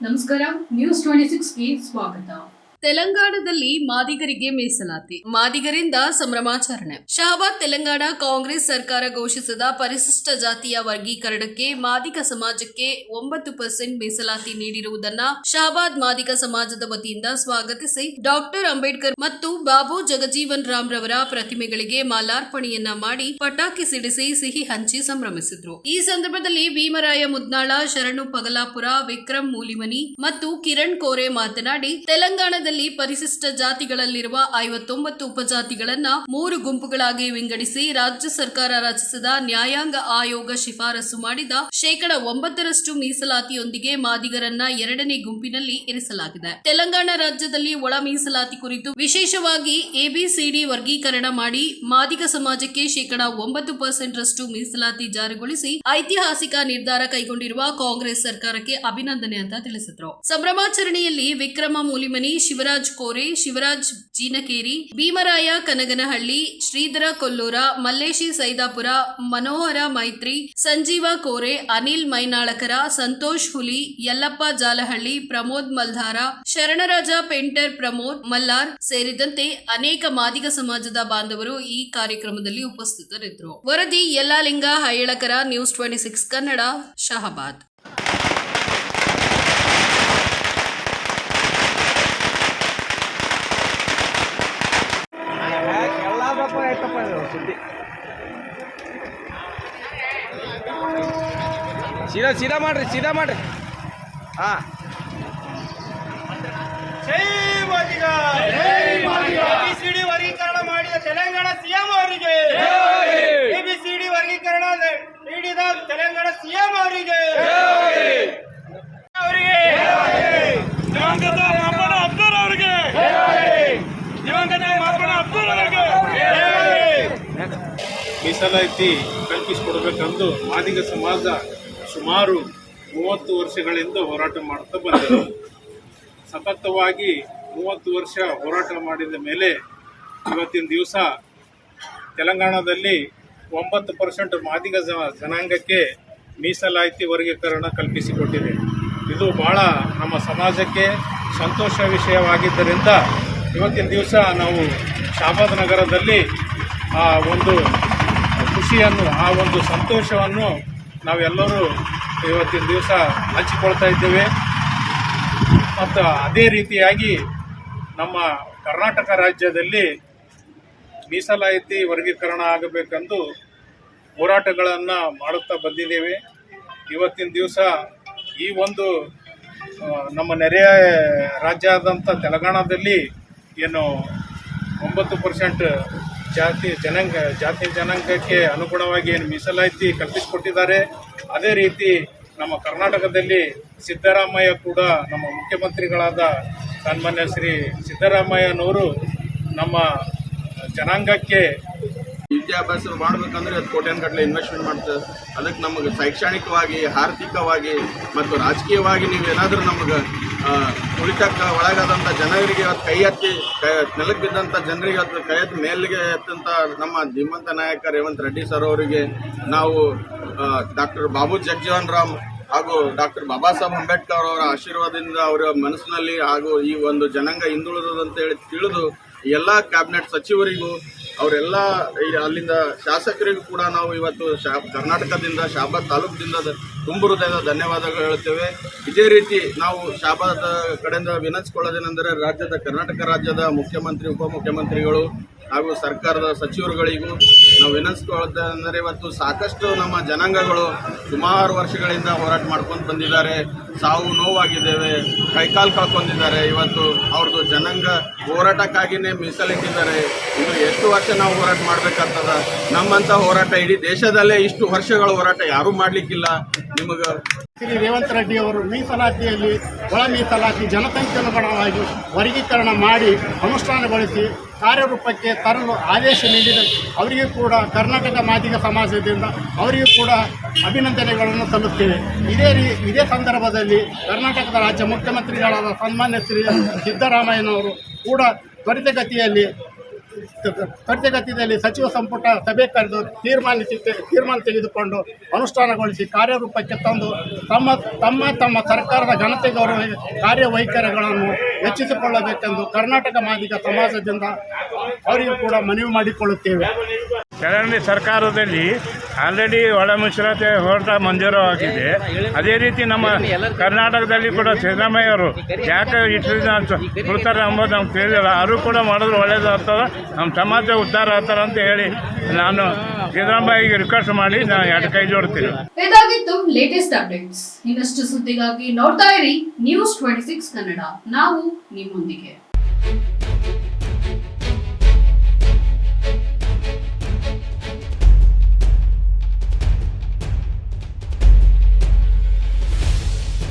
ನಮಸ್ಕಾರ, ನ್ಯೂಸ್ 26ಗೆ ಸ್ವಾಗತ. ತೆಲಂಗಾಣದಲ್ಲಿ ಮಾದಿಗರಿಗೆ ಮೀಸಲಾತಿ, ಮಾದಿಗರಿಂದ ಸಂಭ್ರಮಾಚರಣೆ. ಶಹಬಾದ್ ತೆಲಂಗಾಣ ಕಾಂಗ್ರೆಸ್ ಸರ್ಕಾರ ಘೋಷಿಸಿದ ಪರಿಶಿಷ್ಟ ಜಾತಿಯ ವರ್ಗೀಕರಣಕ್ಕೆ ಮಾದಿಗ ಸಮಾಜಕ್ಕೆ 9% ಮೀಸಲಾತಿ ನೀಡಿರುವುದನ್ನ ಶಹಬಾದ್ ಮಾದಿಗ ಸಮಾಜದ ವತಿಯಿಂದ ಸ್ವಾಗತಿಸಿ ಡಾಕ್ಟರ್ ಅಂಬೇಡ್ಕರ್ ಮತ್ತು ಬಾಬು ಜಗಜೀವನ್ ರಾಮ್ ರವರ ಪ್ರತಿಮೆಗಳಿಗೆ ಮಾಲಾರ್ಪಣೆಯನ್ನ ಮಾಡಿ ಪಟಾಕಿ ಸಿಡಿಸಿ ಸಿಹಿ ಹಂಚಿ ಸಂಭ್ರಮಿಸಿದ್ರು. ಈ ಸಂದರ್ಭದಲ್ಲಿ ಭೀಮರಾಯ ಮುದ್ನಾಳ, ಶರಣು ಪಗಲಾಪುರ, ವಿಕ್ರಮ್ ಮೂಲಿಮನಿ ಮತ್ತು ಕಿರಣ್ ಕೋರೆ ಮಾತನಾಡಿ, ತೆಲಂಗಾಣದಲ್ಲಿ ಪರಿಶಿಷ್ಟ ಜಾತಿಗಳಲ್ಲಿರುವ 59 ಉಪಜಾತಿಗಳನ್ನ 3 ಗುಂಪುಗಳಾಗಿ ವಿಂಗಡಿಸಿ ರಾಜ್ಯ ಸರ್ಕಾರ ರಚಿಸಿದ ನ್ಯಾಯಾಂಗ ಆಯೋಗ ಶಿಫಾರಸು ಮಾಡಿದ 9% ಮೀಸಲಾತಿಯೊಂದಿಗೆ ಮಾದಿಗರನ್ನ 2ನೇ ಗುಂಪಿನಲ್ಲಿ ಇರಿಸಲಾಗಿದೆ. ತೆಲಂಗಾಣ ರಾಜ್ಯದಲ್ಲಿ ಒಳ ಮೀಸಲಾತಿ ಕುರಿತು ವಿಶೇಷವಾಗಿ ಎಬಿಸಿಡಿ ವರ್ಗೀಕರಣ ಮಾಡಿ ಮಾದಿಗ ಸಮಾಜಕ್ಕೆ 9% ರಷ್ಟು ಮೀಸಲಾತಿ ಜಾರಿಗೊಳಿಸಿ ಐತಿಹಾಸಿಕ ನಿರ್ಧಾರ ಕೈಗೊಂಡಿರುವ ಕಾಂಗ್ರೆಸ್ ಸರ್ಕಾರಕ್ಕೆ ಅಭಿನಂದನೆ ಅಂತ ತಿಳಿಸಿದ್ರು. ಸಂಭ್ರಮಾಚರಣೆಯಲ್ಲಿ ವಿಕ್ರಮ ಮೂಲಿಮನಿ, ಶಿವರಾಜ್ ಕೋರೆ, ಶಿವರಾಜ್ ಜೀನಕೇರಿ, ಭೀಮರಾಯ ಕನಗನಹಳ್ಳಿ, ಶ್ರೀಧರ ಕೊಲ್ಲೂರ, ಮಲ್ಲೇಶಿ ಸೈದಾಪುರ, ಮನೋಹರ ಮೈತ್ರಿ, ಸಂಜೀವ ಕೋರೆ, ಅನಿಲ್ ಮೈನಾಳಕರ, ಸಂತೋಷ್ ಹುಲಿ, ಯಲ್ಲಪ್ಪ ಜಾಲಹಳ್ಳಿ, ಪ್ರಮೋದ್ ಮಲ್ಧಾರ, ಶರಣರಾಜ ಪೆಂಟರ್, ಪ್ರಮೋದ್ ಮಲ್ಲಾರ್ ಸೇರಿದಂತೆ ಅನೇಕ ಮಾದಿಗ ಸಮಾಜದ ಬಾಂಧವರು ಈ ಕಾರ್ಯಕ್ರಮದಲ್ಲಿ ಉಪಸ್ಥಿತರಿದ್ದರು. ವರದಿ ಯಲ್ಲಾಲಿಂಗ ಹೈಯಳಕರ, ನ್ಯೂಸ್ 26 ಕನ್ನಡ, ಶಹಬಾದ್. ಸೀದಾ ಮಾಡ್ರಿ ಹಾ. ಜೈ ಮಾದಿಗ, ಎಬಿಸಿಡಿ ವರ್ಗೀಕರಣ ಮಾಡಿದ ತೆಲಂಗಾಣ ಸಿಎಂ ಅವರಿಗೆ, ಎಬಿಸಿಡಿ ವರ್ಗೀಕರಣ ನೀಡಿದ ತೆಲಂಗಾಣ ಸಿಎಂ ಅವರಿಗೆ, ದಿವಂಗತ ಮಾಪನ ಅಬ್ದುಲ್ ಅವರಿಗೆ, ದಿವಂಗತ ಮಾಪನ ಅಬ್ದುಲ್ ಅವರಿಗೆ ಮೀಸಲಾತಿ ಕಲ್ಪಿಸಿಕೊಡಬೇಕೆಂದು ಮಾದಿಗ ಸಮಾಜ ಸುಮಾರು 30 ವರ್ಷಗಳಿಂದ ಹೋರಾಟ ಮಾಡ್ತಾ ಬಂದಿದೆ. ಸತತವಾಗಿ 30 ವರ್ಷ ಹೋರಾಟ ಮಾಡಿದ ಮೇಲೆ ಇವತ್ತಿನ ದಿವಸ ತೆಲಂಗಾಣದಲ್ಲಿ 9% ಮಾದಿಗ ಜನಾಂಗಕ್ಕೆ ಮೀಸಲಾತಿ ವರ್ಗೀಕರಣ ಕಲ್ಪಿಸಿಕೊಟ್ಟಿದೆ. ಇದು ಬಹಳ ನಮ್ಮ ಸಮಾಜಕ್ಕೆ ಸಂತೋಷ ವಿಷಯವಾಗಿದ್ದರಿಂದ ಇವತ್ತಿನ ದಿವಸ ನಾವು ಶಹಬಾದ್ ನಗರದಲ್ಲಿ ಆ ಒಂದು ಖುಷಿಯನ್ನು, ಆ ಒಂದು ಸಂತೋಷವನ್ನು ನಾವೆಲ್ಲರೂ ಇವತ್ತಿನ ದಿವಸ ಹಂಚಿಕೊಳ್ತಾ ಇದ್ದೇವೆ. ಮತ್ತು ಅದೇ ರೀತಿಯಾಗಿ ನಮ್ಮ ಕರ್ನಾಟಕ ರಾಜ್ಯದಲ್ಲಿ ಮೀಸಲಾತಿ ವರ್ಗೀಕರಣ ಆಗಬೇಕೆಂದು ಹೋರಾಟಗಳನ್ನು ಮಾಡುತ್ತಾ ಬಂದಿದ್ದೇವೆ. ಇವತ್ತಿನ ದಿವಸ ಈ ಒಂದು ನಮ್ಮ ನೆರೆಯ ರಾಜ್ಯ ಆದಂಥ ತೆಲಂಗಾಣದಲ್ಲಿ ಏನು 9% ಜಾತಿ ಜನಾಂಗಕ್ಕೆ ಅನುಗುಣವಾಗಿ ಏನು ಮೀಸಲಾತಿ ಕಲ್ಪಿಸಿಕೊಟ್ಟಿದ್ದಾರೆ, ಅದೇ ರೀತಿ ನಮ್ಮ ಕರ್ನಾಟಕದಲ್ಲಿ ಸಿದ್ದರಾಮಯ್ಯ ಕೂಡ, ನಮ್ಮ ಮುಖ್ಯಮಂತ್ರಿಗಳಾದ ಸನ್ಮಾನ್ಯ ಶ್ರೀ ಸಿದ್ದರಾಮಯ್ಯನವರು ನಮ್ಮ ಜನಾಂಗಕ್ಕೆ ವಿದ್ಯಾಭ್ಯಾಸ ಮಾಡಬೇಕಂದ್ರೆ ಅದು ಕೋಟ್ಯಾನುಗಟ್ಟಲೆ ಇನ್ವೆಸ್ಟ್ಮೆಂಟ್ ಮಾಡ್ತದೆ. ಅದಕ್ಕೆ ನಮಗೆ ಶೈಕ್ಷಣಿಕವಾಗಿ, ಆರ್ಥಿಕವಾಗಿ ಮತ್ತು ರಾಜಕೀಯವಾಗಿ ನೀವೇನಾದರೂ ನಮಗೆ ಉಳಿತಕ್ಕ ಒಳಗಾದಂಥ ಜನರಿಗೆ ಇವತ್ತು ಕೈ ಎತ್ತಿ ನೆಲಕ್ಕೆ ಬಿದ್ದಂಥ ಜನರಿಗೆ ಇವತ್ತು ಕೈ ಎತ್ತಿ ಮೇಲಿಗೆ ಎತ್ತಂಥ ನಮ್ಮ ಧೀಮಂತ ನಾಯಕ ರೇವಂತ್ ರೆಡ್ಡಿ ಸರ್ ಅವರಿಗೆ ನಾವು ಡಾಕ್ಟರ್ ಬಾಬು ಜಗಜೀವನ್ ರಾಮ್ ಹಾಗೂ ಡಾಕ್ಟರ್ ಬಾಬಾ ಸಾಹೇಬ್ ಅಂಬೇಡ್ಕರ್ ಅವರ ಆಶೀರ್ವಾದದಿಂದ ಅವರ ಮನಸ್ಸಿನಲ್ಲಿ ಹಾಗೂ ಈ ಒಂದು ಜನಾಂಗ ಹಿಂದುಳಿದಂತೇಳಿ ತಿಳಿದು ಎಲ್ಲ ಕ್ಯಾಬಿನೆಟ್ ಸಚಿವರಿಗೂ ಅವರೆಲ್ಲ ಅಲ್ಲಿಂದ ಶಾಸಕರಿಗೂ ಕೂಡ ನಾವು ಇವತ್ತು ಕರ್ನಾಟಕದಿಂದ ಶಹಬಾದ್ ತಾಲೂಕಿನಿಂದ ತುಂಬು ಹೃದಯದ ಧನ್ಯವಾದಗಳು ಹೇಳುತ್ತೇವೆ. ಇದೇ ರೀತಿ ನಾವು ಶಹಬಾದ್ ಕಡೆಯಿಂದ ವಿನಂತಿಸಿಕೊಳ್ಳೋದೇನೆಂದರೆ ಕರ್ನಾಟಕ ರಾಜ್ಯದ ಮುಖ್ಯಮಂತ್ರಿ, ಉಪಮುಖ್ಯಮಂತ್ರಿಗಳು ಹಾಗೂ ಸರ್ಕಾರದ ಸಚಿವರುಗಳಿಗೂ ನಾವು ವಿನಂತಿಸಿಕೊಳ್ಳೋದೇನೆಂದರೆ ಇವತ್ತು ಸಾಕಷ್ಟು ನಮ್ಮ ಜನಾಂಗಗಳು ಸುಮಾರು ವರ್ಷಗಳಿಂದ ಹೋರಾಟ ಮಾಡ್ಕೊಂಡು ಬಂದಿದ್ದಾರೆ. ಸಾವು ನೋವಾಗಿದ್ದೇವೆ, ಕೈಕಾಲು ಕಳ್ಕೊಂಡಿದ್ದಾರೆ. ಇವತ್ತು ಅವ್ರದ್ದು ಜನಾಂಗ ಹೋರಾಟಕ್ಕಾಗಿಯೇ ಮೀಸಲಿಟ್ಟಿದ್ದಾರೆ. ಇನ್ನು ಎಷ್ಟು ವರ್ಷ ನಾವು ಹೋರಾಟ ಮಾಡಬೇಕಾಗ್ತದ? ನಮ್ಮಂಥ ಹೋರಾಟ ಇಡೀ ದೇಶದಲ್ಲೇ ಇಷ್ಟು ವರ್ಷಗಳ ಹೋರಾಟ ಯಾರೂ ಮಾಡಲಿಕ್ಕಿಲ್ಲ. ನಿಮಗೆ ಶ್ರೀ ರೇವಂತ್ ರೆಡ್ಡಿ ಅವರು ಮೀಸಲಾತಿಯಲ್ಲಿ ಒಳ ಮೀಸಲಾತಿ ಜನಸಂಖ್ಯೆಯನುಗುಣವಾಗಿ ವರ್ಗೀಕರಣ ಮಾಡಿ ಅನುಷ್ಠಾನಗೊಳಿಸಿ ಕಾರ್ಯರೂಪಕ್ಕೆ ತರಲು ಆದೇಶ ನೀಡಿದ ಅವರಿಗೂ ಕೂಡ ಕರ್ನಾಟಕ ಮಾದಿಗ ಸಮಾಜದಿಂದ ಅವರಿಗೂ ಕೂಡ ಅಭಿನಂದನೆಗಳನ್ನು ಸಲ್ಲಿಸುತ್ತೇವೆ. ಇದೇ ಸಂದರ್ಭದಲ್ಲಿ ಕರ್ನಾಟಕದ ರಾಜ್ಯ ಮುಖ್ಯಮಂತ್ರಿಗಳಾದ ಸನ್ಮಾನ್ಯ ಶ್ರೀ ಸಿದ್ದರಾಮಯ್ಯನವರು ಕೂಡ ತ್ವರಿತಗತಿಯಲ್ಲಿ ತ್ವರಿತಗತಿಯಲ್ಲಿ ಸಚಿವ ಸಂಪುಟ ಸಭೆ ಕರೆದು ತೀರ್ಮಾನ ತೆಗೆದುಕೊಂಡು ಅನುಷ್ಠಾನಗೊಳಿಸಿ ಕಾರ್ಯರೂಪಕ್ಕೆ ತಂದು ತಮ್ಮ ಸರ್ಕಾರದ ಘನತೆ ಗೌರವ ಕಾರ್ಯವೈಖರಿಗಳನ್ನು ಹೆಚ್ಚಿಸಿಕೊಳ್ಳಬೇಕೆಂದು ಕರ್ನಾಟಕ ಮಾದಿಗ ಸಮಾಜದಿಂದ ಅವರಿಗೂ ಕೂಡ ಮನವಿ ಮಾಡಿಕೊಳ್ಳುತ್ತೇವೆ. ಚರಂಡಿ ಸರ್ಕಾರದಲ್ಲಿ ಆಲ್ರೆಡಿ ಒಳ ಮೀಸಲಾತಿ ಹೋರಾಟ ಮಂಜೂರಾಗಿದೆ. ಅದೇ ರೀತಿ ನಮ್ಮ ಕರ್ನಾಟಕದಲ್ಲಿ ಕೂಡ ಸಿದ್ದರಾಮಯ್ಯವರು ಯಾಕೆ ಇಷ್ಟು ಕೊಡ್ತಾರೆ ಅಂಬೋದು ನಮ್ಗೆ ತಿಳಿದಿಲ್ಲ. ಅವರು ಕೂಡ ಮಾಡಿದ್ರೆ ಒಳ್ಳೇದು ಆಗ್ತದೆ, ನಮ್ಮ ಸಮಾಜ ಉದ್ಧಾರ ಆಗ್ತಾರೆ ಅಂತ ಹೇಳಿ ನಾನು ಸಿದ್ದರಾಮಯ್ಯಗೆ ರಿಕ್ವೆಸ್ಟ್ ಮಾಡಿ ನಾನು 2 ಕೈ ಜೋಡ್ತೀನಿ. ಇದಾಗಿತ್ತು ಲೇಟೆಸ್ಟ್ ಅಪ್ಡೇಟ್ಸ್. ಇನ್ನಷ್ಟು ಸುದ್ದಿಗಾಗಿ ನೋಡ್ತಾ ಇರಿ News 26 ಕನ್ನಡ. ನಾವು ನಿಮ್ಮೊಂದಿಗೆ.